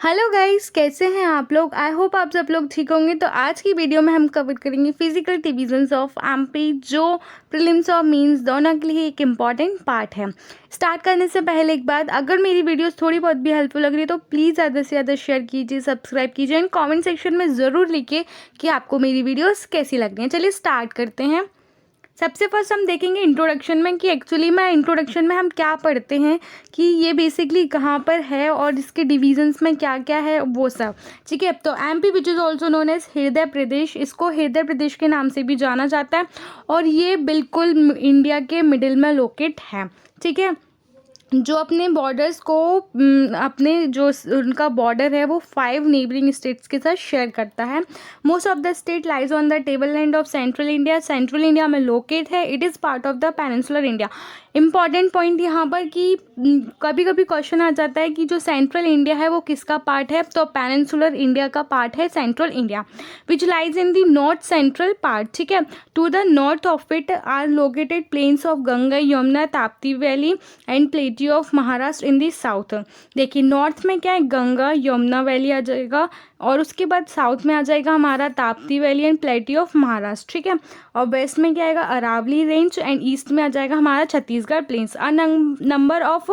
Hello guys, कैसे हैं आप लोग। आई होप आप सब लोग ठीक होंगे। तो आज की वीडियो में हम कवर करेंगे फिजिकल डिविजन्स ऑफ एमपी, जो प्रीलिम्स और मेंस दोनों के लिए एक इम्पॉर्टेंट पार्ट है। स्टार्ट करने से पहले एक बात, अगर मेरी वीडियोस थोड़ी बहुत भी हेल्पफुल लग रही है तो प्लीज़ ज़्यादा से ज़्यादा शेयर कीजिए, सब्सक्राइब कीजिए एंड कमेंट सेक्शन में ज़रूर लिखिए कि आपको मेरी वीडियोस कैसी लग रही हैं। चलिए स्टार्ट करते हैं। सबसे फर्स्ट हम देखेंगे इंट्रोडक्शन में कि एक्चुअली में इंट्रोडक्शन में हम क्या पढ़ते हैं, कि ये बेसिकली कहाँ पर है और इसके डिवीजन्स में क्या क्या है वो सब। ठीक है, तो MP which is also known as Hriday Pradesh, इसको हृदय प्रदेश के नाम से भी जाना जाता है और ये बिल्कुल इंडिया के मिडिल में लोकेट है। ठीक है, जो अपने बॉर्डर्स को अपने जो उनका बॉर्डर है वो 5 नेबरिंग स्टेट्स के साथ शेयर करता है। Most of the state lies on the table land of central India, central India में लोकेट है। It is part of the peninsular India. Important point यहाँ पर कि कभी कभी क्वेश्चन आ जाता है कि जो सेंट्रल इंडिया है वो किसका पार्ट है, तो पेनिनसुलर इंडिया का पार्ट है central India, which lies in the north central part. ठीक है, to the north of it are located plains of Ganga, Yamuna, Tapti valley and plateau of Maharashtra in the south. देखिए नॉर्थ में क्या है, गंगा यमुना वैली आ जाएगा और उसके बाद साउथ में आ जाएगा हमारा Tapti valley and plateau of Maharashtra. ठीक है, और वेस्ट में क्या आएगा, अरावली रेंज एंड ईस्ट में आ जाएगा हमारा Chhattisgarh plains. A number of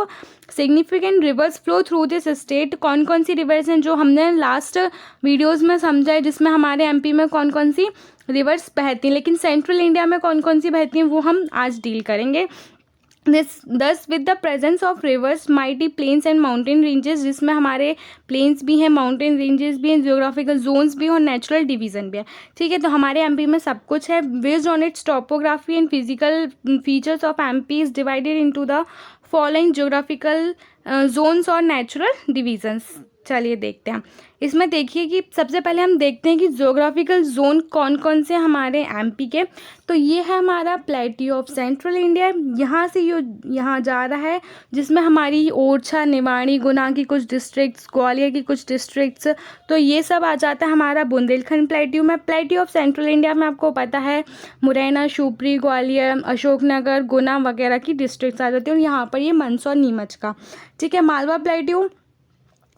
significant rivers flow through this state. कौन कौन सी रिवर्स हैं जो हमने लास्ट वीडियोज़ में समझा है, जिसमें हमारे एमपी में कौन कौन सी रिवर्स बहती हैं, लेकिन सेंट्रल इंडिया में कौन कौन सी बहती हैं वो हम आज डील करेंगे। Thus with the presence of rivers, mighty plains and mountain ranges, जिसमें हमारे plains भी हैं, mountain ranges भी हैं, geographical zones भी और natural division भी है। ठीक है, तो हमारे एमपी में सब कुछ है। Based on its topography and physical features of MP is divided into the following geographical zones और natural divisions। चलिए देखते हैं। इसमें देखिए कि सबसे पहले हम देखते हैं कि जोग्राफिकल जोन कौन कौन से हमारे एमपी के। तो ये है हमारा प्लेटी ऑफ सेंट्रल इंडिया, यहाँ से यहाँ जा रहा है, जिसमें हमारी ओरछा, निवाड़ी, गुना की कुछ डिस्ट्रिक्ट्स, ग्वालियर की कुछ डिस्ट्रिक्ट्स, तो ये सब आ जाता है हमारा बुंदेलखंड प्लेट्यू में। प्लेटी ऑफ सेंट्रल इंडिया में आपको पता है मुरैना, शिवपुरी, ग्वालियर, अशोकनगर, गुना वगैरह की डिस्ट्रिक्ट्स आ जाती हैं और यहाँ पर ये मंदसौर, नीमच का। ठीक है, मालवा प्लेट्यू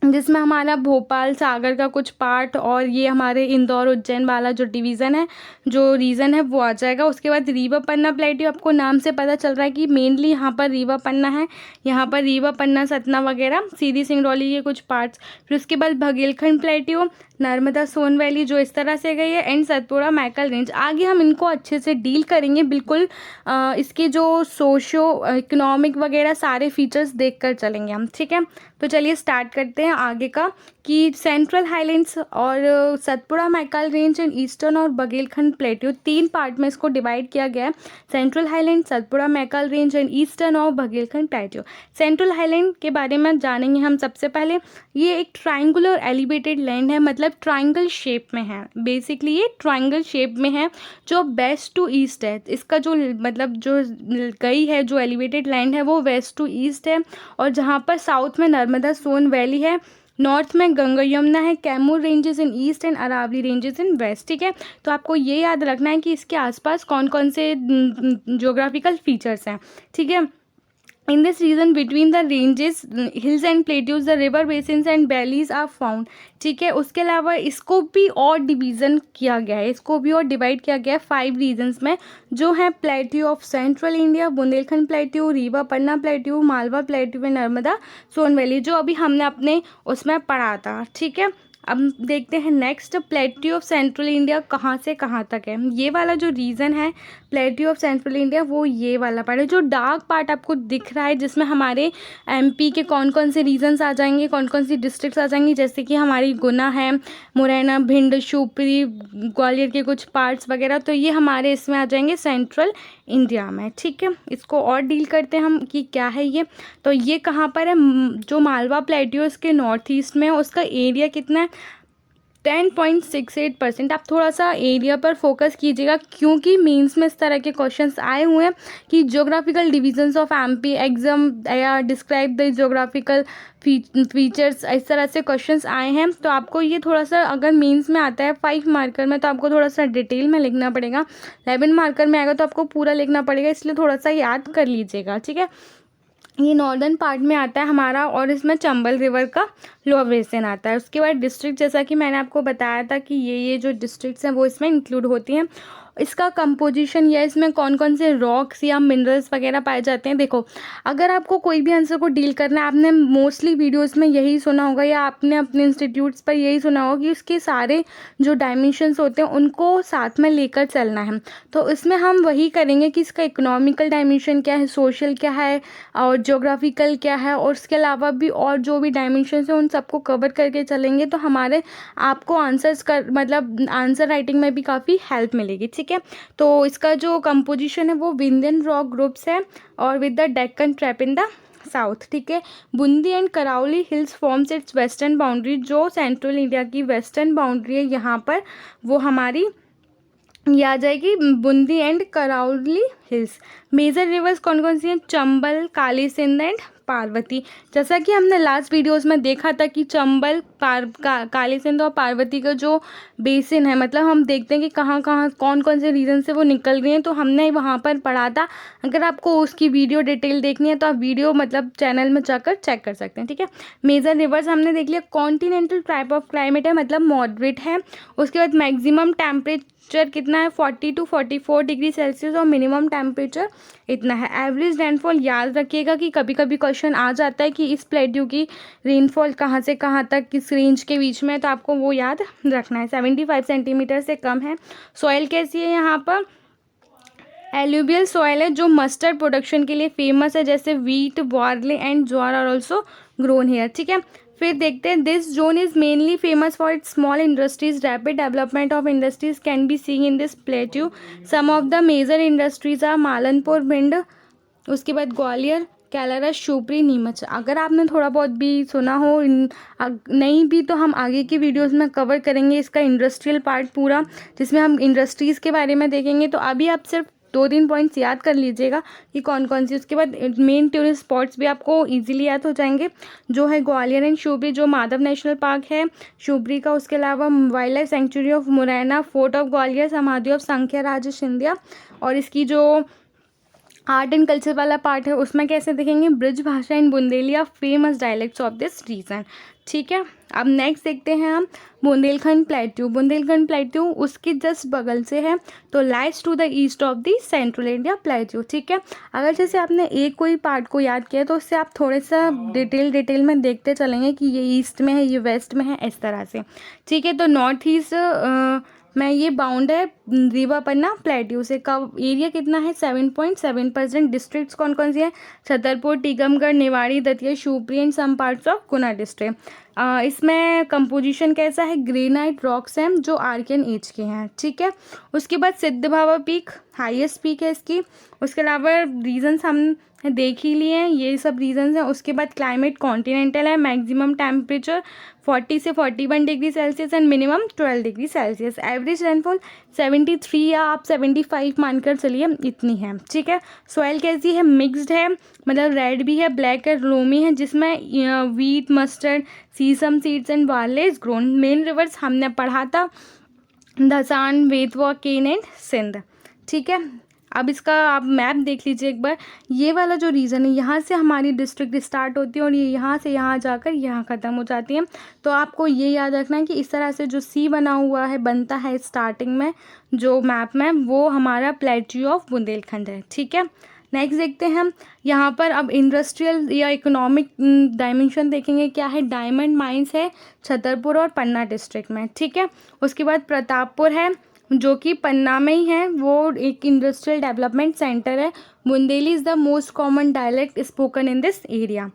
जिसमें हमारा भोपाल, सागर का कुछ पार्ट और ये हमारे इंदौर, उज्जैन वाला जो डिवीज़न है, जो रीजन है वो आ जाएगा। उसके बाद रीवा पन्ना प्लेट्यू, आपको नाम से पता चल रहा है कि मेनली यहाँ पर रीवा पन्ना है, यहाँ पर रीवा पन्ना, सतना वगैरह, सीधी सिंगरौली के कुछ पार्ट्स। फिर उसके बाद भगेलखंड प्लेट्यू, नर्मदा सोन वैली जो इस तरह से गई है, एंड सतपुड़ा मैकल रेंज। आगे हम इनको अच्छे से डील करेंगे, बिल्कुल इसके जो सोशो इकोनॉमिक वगैरह सारे फीचर्स देख कर चलेंगे हम। ठीक है, तो चलिए स्टार्ट करते हैं आगे का कि सेंट्रल हाईलैंड्स और Satpura Maikal range and eastern और बघेलखंड प्लेट्यू, 3 पार्ट में इसको डिवाइड किया गया है। Central highland, Satpura Maikal range and eastern और बघेलखंड प्लेट्यू। सेंट्रल हाईलैंड के बारे में जानेंगे हम सबसे पहले। ये एक ट्राइंगुलर एलिवेटेड लैंड है, मतलब ट्राइंगल शेप में है। बेसिकली ये ट्राइंगल शेप में है जो वेस्ट टू ईस्ट है। इसका जो मतलब जो गई है, जो एलिवेटेड लैंड है वो वेस्ट टू ईस्ट है, और जहाँ पर साउथ में नर्मदा सोन वैली है, नॉर्थ में गंगा यमुना है, Kaimur ranges in east and Aravalli ranges in west. ठीक है, तो आपको ये याद रखना है कि इसके आसपास कौन कौन से ज्योग्राफिकल फीचर्स हैं। ठीक है, in this region between the ranges, hills and plateaus, the river basins and valleys are found। ठीक है, उसके अलावा इसको भी और डिवीज़न किया गया है, इसको भी और डिवाइड किया गया है 5 रीजन्स में, जो है plateau of central India, Bundelkhand plateau, Rewa Panna plateau, Malwa plateau, Narmada Son valley, जो अभी हमने अपने उसमें पढ़ा था। ठीक है, अब देखते हैं next, plateau of central India कहाँ से कहाँ तक है। ये वाला जो रीजन है प्लेट्यू ऑफ सेंट्रल इंडिया, वो ये वाला पार्ट है, जो डार्क पार्ट आपको दिख रहा है, जिसमें हमारे एमपी के कौन कौन से रीजन्स आ जाएंगे, कौन कौन सी डिस्ट्रिक्ट्स आ जाएंगी, जैसे कि हमारी गुना है, मुरैना, भिंड, शिवपुरी, ग्वालियर के कुछ पार्ट्स वगैरह, तो ये हमारे इसमें आ जाएंगे सेंट्रल इंडिया में। ठीक है, इसको और डील करते हैं हम कि क्या है ये। तो ये कहाँ पर है, जो मालवा प्लेट्यू इसके नॉर्थ ईस्ट में है, उसका एरिया कितना है, 10.68%। आप थोड़ा सा एरिया पर फोकस कीजिएगा, क्योंकि मेंस में इस तरह के क्वेश्चंस आए हुए हैं कि geographical divisions of MP exam या डिस्क्राइब द ज्योग्राफिकल फीचर्स, इस तरह से क्वेश्चंस आए हैं। तो आपको ये थोड़ा सा, अगर मेंस में आता है 5 मार्कर में, तो आपको थोड़ा सा डिटेल में लिखना पड़ेगा। 11 मार्कर में आएगा तो आपको पूरा लिखना पड़ेगा, इसलिए थोड़ा सा याद कर लीजिएगा। ठीक है, ये नॉर्दर्न पार्ट में आता है हमारा, और इसमें चंबल रिवर का लोअर बेसिन आता है। उसके बाद डिस्ट्रिक्ट, जैसा कि मैंने आपको बताया था कि ये जो डिस्ट्रिक्ट्स हैं वो इसमें इंक्लूड होती हैं। इसका कंपोजिशन या इसमें कौन कौन से रॉक्स या मिनरल्स वगैरह पाए जाते हैं। देखो, अगर आपको कोई भी आंसर को डील करना है, आपने मोस्टली वीडियोस में यही सुना होगा या आपने अपने इंस्टीट्यूट्स पर यही सुना होगा कि उसके सारे जो डायमेंशंस होते हैं उनको साथ में लेकर चलना है। तो इसमें हम वही करेंगे कि इसका इकोनॉमिकल डायमेंशन क्या है, सोशल क्या है, और ज्योग्राफिकल क्या है, और उसके अलावा भी और जो भी डायमेंशंस हैं उन सबको कवर करके चलेंगे। तो हमारे आपको आंसर्स कर मतलब आंसर राइटिंग में भी काफ़ी हेल्प मिलेगी। ठीक है, तो इसका जो कंपोजिशन है वो विंध्यन रॉक ग्रुप्स है और with the Deccan trap in the south. ठीक है, Bundi and Karauli hills forms its western boundary. जो सेंट्रल इंडिया की वेस्टर्न बाउंड्री है यहाँ पर, वो हमारी ये आ जाएगी Bundi and Karauli hills. Major rivers कौन कौन सी हैं? चंबल, काली सिंध एंड पार्वती। जैसा कि हमने लास्ट वीडियोस में देखा था कि चंबल, काली सिंध और पार्वती का जो बेसिन है, मतलब हम देखते हैं कि कहाँ कहाँ कौन कौन से रीजन से वो निकल रही हैं, तो हमने वहाँ पर पढ़ा था। अगर आपको उसकी वीडियो डिटेल देखनी है तो आप वीडियो मतलब चैनल में जाकर चेक कर सकते हैं। ठीक है, मेजर रिवर्स हमने देख लिया। कॉन्टिनेंटल टाइप ऑफ क्लाइमेट है, मतलब मॉडरेट है। उसके बाद मैक्सिमम टेम्परेचर कितना है? 40 to 44 डिग्री सेल्सियस, और मिनिमम टेम्परेचर इतना है। एवरेज रेनफॉल याद रखिएगा कि कभी कभी क्वेश्चन आ जाता है कि इस प्लेट्यू की रेनफॉल कहाँ से कहाँ तक किस रेंज के बीच में है, तो आपको वो याद रखना है। 75 सेंटीमीटर से कम है। सॉइल कैसी है यहाँ पर? एल्यूवियल सॉइल है जो मस्टर्ड प्रोडक्शन के लिए फेमस है, जैसे wheat, barley and jowar are also grown here. ठीक है, फिर देखते हैं this zone is mainly famous for its small industries. Rapid development of industries can be seen in this plateau. Some of the major industries are Malanpur, Bhind, उसके बाद ग्वालियर, कैलारस, शिवपुरी, नीमच। अगर आपने थोड़ा बहुत भी सुना हो, नहीं भी तो हम आगे की वीडियोस में कवर करेंगे इसका इंडस्ट्रियल पार्ट पूरा, जिसमें हम इंडस्ट्रीज़ के बारे में देखेंगे। तो अभी आप सिर्फ 2-3 पॉइंट्स याद कर लीजिएगा कि कौन कौन सी। उसके बाद मेन टूरिस्ट स्पॉट्स भी आपको इजीली याद हो जाएंगे, जो है ग्वालियर एंड शिवपुरी, जो माधव नेशनल पार्क है शिवपुरी का। उसके अलावा wild life sanctuary of Morena, fort of Gwalior, समाधि ऑफ संख्या राज सिंधिया, और इसकी जो आर्ट एंड कल्चर वाला पार्ट है उसमें कैसे देखेंगे? ब्रिज भाषा in Bundelia, famous dialects of this region. ठीक है, अब नेक्स्ट देखते हैं हम बुंदेलखंड प्लेट्यू। बुंदेलखंड प्लेट्यू उसके जस्ट बगल से है, तो lies to the east of the central India plateau. ठीक है, अगर जैसे आपने एक कोई पार्ट को याद किया तो उससे आप थोड़े सा डिटेल में देखते चलेंगे कि ये ईस्ट में है, ये वेस्ट में है, इस तरह से। ठीक है, तो नॉर्थ ईस्ट में ये बाउंड है रीवा पन्ना प्लेट्यू से। कब एरिया कितना है? 7.7%। डिस्ट्रिक्ट्स कौन कौन सी हैं? Chhatarpur, Tikamgarh, Niwari, Datia, Shivpuri and some parts of Guna district. इसमें कंपोजिशन कैसा है? ग्रेनाइट रॉक्स हैं जो आर्कियन एज के हैं। ठीक है, उसके बाद सिद्ध भावा पीक हाईएस्ट पीक है इसकी। उसके अलावा रीजन्स हम देख ही लिए हैं, ये सब रीजन्स हैं। उसके बाद क्लाइमेट कॉन्टिनेंटल है, मैक्सिमम टेम्परेचर 40 से 41 degree Celsius and minimum 12 degree Celsius. Average rainfall 73 या आप 75 मानकर चलिए, इतनी है। ठीक है, सॉइल कैसी है? मिक्स्ड है, मतलब रेड भी है, ब्लैक है, लोमी है, जिसमें wheat, mustard, sesame seeds and barley is grown. Main rivers हमने पढ़ा था, धसान, बेतवा, केन एंड सिंध। ठीक है, अब इसका आप मैप देख लीजिए एक बार। ये वाला जो रीजन है, यहाँ से हमारी डिस्ट्रिक्ट स्टार्ट होती है और ये यहाँ से यहाँ जाकर यहाँ ख़त्म हो जाती है। तो आपको ये याद रखना है कि इस तरह से जो सी बना हुआ है, बनता है स्टार्टिंग में जो मैप में, वो हमारा प्लेट्यू ऑफ बुंदेलखंड है। ठीक है, नेक्स्ट देखते हैं हम यहाँ पर। अब इंडस्ट्रियल या इकोनॉमिक डायमेंशन देखेंगे, क्या है? डायमंड माइंस है छतरपुर और पन्ना डिस्ट्रिक्ट में। ठीक है, उसके बाद प्रतापपुर है जो कि पन्ना में ही है, वो एक इंडस्ट्रियल डेवलपमेंट सेंटर है। Bundeli is the most common dialect spoken in this area.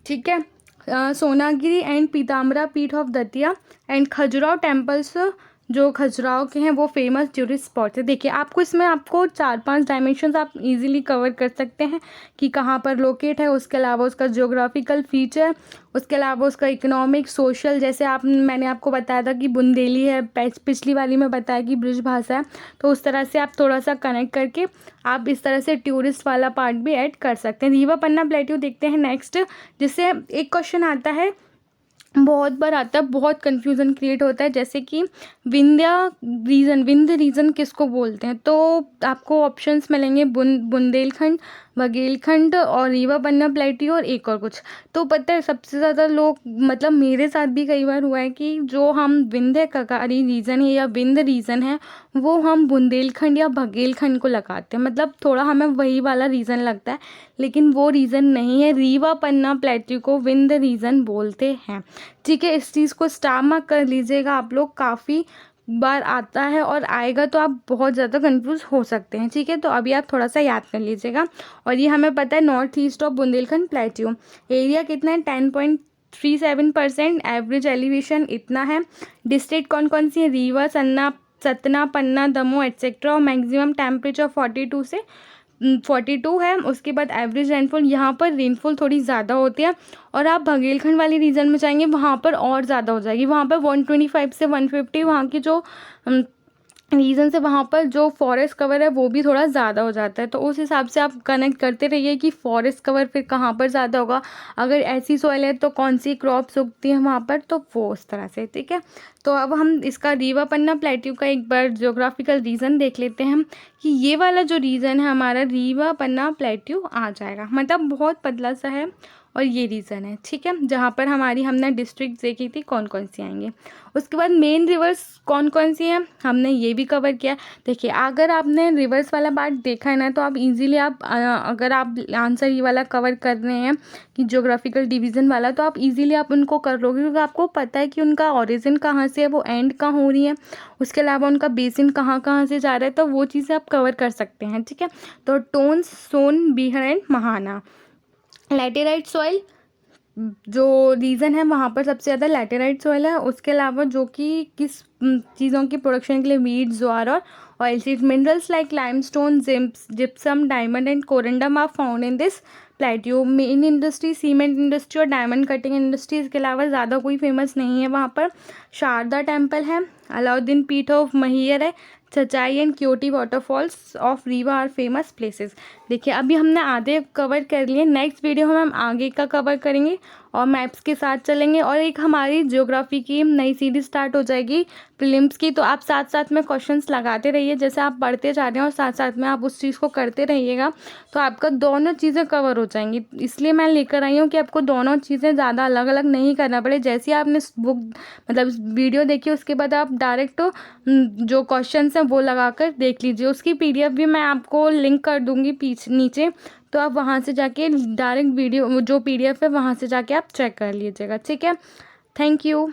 ठीक है, सोनागिरी एंड पीताम्बरा पीठ of Datia and Khajuraho temples जो खजुराहो के हैं वो फेमस टूरिस्ट स्पॉट है। देखिए, आपको इसमें आपको 4-5 डायमेंशंस आप इजीली कवर कर सकते हैं कि कहाँ पर लोकेट है। उसके अलावा उसका ज्योग्राफिकल फीचर, उसके अलावा उसका इकोनॉमिक, सोशल, जैसे मैंने आपको बताया था कि बुंदेली है, पिछली वाली में बताया कि ब्रिज भाषा है, तो उस तरह से आप थोड़ा सा कनेक्ट करके आप इस तरह से टूरिस्ट वाला पार्ट भी ऐड कर सकते हैं। रीवा पन्ना प्लेट्यू देखते हैं नेक्स्ट, जिससे एक क्वेश्चन आता है, बहुत बार आता है, बहुत कन्फ्यूज़न क्रिएट होता है, जैसे कि विंध्य रीजन किसको बोलते हैं? तो आपको ऑप्शंस मिलेंगे बुंदेलखंड, बघेलखंड और रीवा पन्ना प्लेटियो और एक और कुछ। तो पता है सबसे ज़्यादा लोग, मतलब मेरे साथ भी कई बार हुआ है कि जो हम विंध्य ककारी रीजन है या विंध्य रीजन है वो हम बुंदेलखंड या बघेलखंड को लगाते हैं, मतलब थोड़ा हमें वही वाला रीजन लगता है, लेकिन वो रीजन नहीं है। रीवा पन्ना प्लेटियो को विंध्य रीजन बोलते हैं। ठीक है, इस चीज़ को स्टार मार्क कर लीजिएगा आप लोग, काफ़ी बार आता है और आएगा तो आप बहुत ज़्यादा कंफ्यूज हो सकते हैं। ठीक है, तो अभी आप थोड़ा सा याद कर लीजिएगा। और ये हमें पता है north east of Bundelkhand प्लेटियो। Area कितना है 10.37%। एवरेज एलिवेशन इतना है। डिस्ट्रिक्ट कौन कौन सी है, रीवा, सतना, पन्ना, दमोह एट्सेट्रा। और मैक्सिमम टेम्परेचर 42 है। उसके बाद एवरेज रेनफॉल, यहाँ पर रेनफॉल थोड़ी ज़्यादा होती है। और आप बघेलखंड वाली रीजन में जाएंगे वहाँ पर और ज़्यादा हो जाएगी, वहाँ पर 125 से 150 वहाँ की जो रीजन से वहाँ पर जो फॉरेस्ट कवर है वो भी थोड़ा ज़्यादा हो जाता है। तो उस हिसाब से आप कनेक्ट करते रहिए कि फॉरेस्ट कवर फिर कहाँ पर ज़्यादा होगा, अगर ऐसी सॉइल है तो कौन सी क्रॉप्स उगती हैं वहाँ पर, तो वो उस तरह से। ठीक है, तो अब हम इसका रीवा पन्ना प्लेट्यू का एक बार ज्योग्राफिकल रीजन देख लेते हैं कि ये वाला जो रीजन है हमारा रीवा पन्ना प्लेट्यू आ जाएगा, मतलब बहुत पतला सा है और ये रीज़न है। ठीक है, जहाँ पर हमने डिस्ट्रिक्ट देखी थी कौन कौन सी आएंगे। उसके बाद मेन रिवर्स कौन कौन सी हैं हमने ये भी कवर किया। देखिए अगर आपने रिवर्स वाला पार्ट देखा है ना तो आप इजीली अगर आप आंसर ये वाला कवर कर रहे हैं कि ज्योग्राफिकल डिवीज़न वाला, तो आप इजीली आप उनको कर लोगे क्योंकि आपको पता है कि उनका ओरिजिन कहाँ से है, वो एंड कहाँ हो रही है, उसके अलावा उनका बेसिन कहाँ कहाँ से जा रहा है, तो वो चीज़ें आप कवर कर सकते हैं। ठीक है, तो Tons, Son, Beehar and Mahana. Laterite soil जो रीज़न है वहाँ पर सबसे ज़्यादा लैटेराइट सॉइल है। उसके अलावा जो कि किस चीज़ों की प्रोडक्शन के लिए वीट, ज्वार और oil seed. Minerals like limestone, gypsum, diamond and corundum are found in this plateau. Main industry cement industry और डायमंड कटिंग इंडस्ट्री, इसके अलावा ज़्यादा कोई फेमस नहीं है वहाँ पर। शारदा टेम्पल है, अलाउद्दीन पीठ ऑफ महियर है, Chachai and Keoti waterfalls of Rewa are famous places. देखिए अभी हमने आधे कवर कर लिए, नेक्स्ट वीडियो में हम आगे का कवर करेंगे और मैप्स के साथ चलेंगे और एक हमारी ज्योग्राफी की नई सीरीज स्टार्ट हो जाएगी प्रीलिम्स की। तो आप साथ साथ में क्वेश्चंस लगाते रहिए, जैसे आप पढ़ते जा रहे हैं और साथ साथ में आप उस चीज़ को करते रहिएगा तो आपका दोनों चीज़ें कवर हो जाएंगी। इसलिए मैं लेकर आई हूँ कि आपको दोनों चीज़ें ज़्यादा अलग अलग नहीं करना पड़े। जैसे ही आपने बुक मतलब वीडियो देखी उसके बाद आप डायरेक्ट जो क्वेश्चन हैं वो लगा कर देख लीजिए। उसकी PDF भी मैं आपको लिंक कर दूँगी नीचे, तो आप वहाँ से जाके डायरेक्ट वीडियो जो PDF है वहाँ से जाके आप चेक कर लीजिएगा। ठीक है, थैंक यू।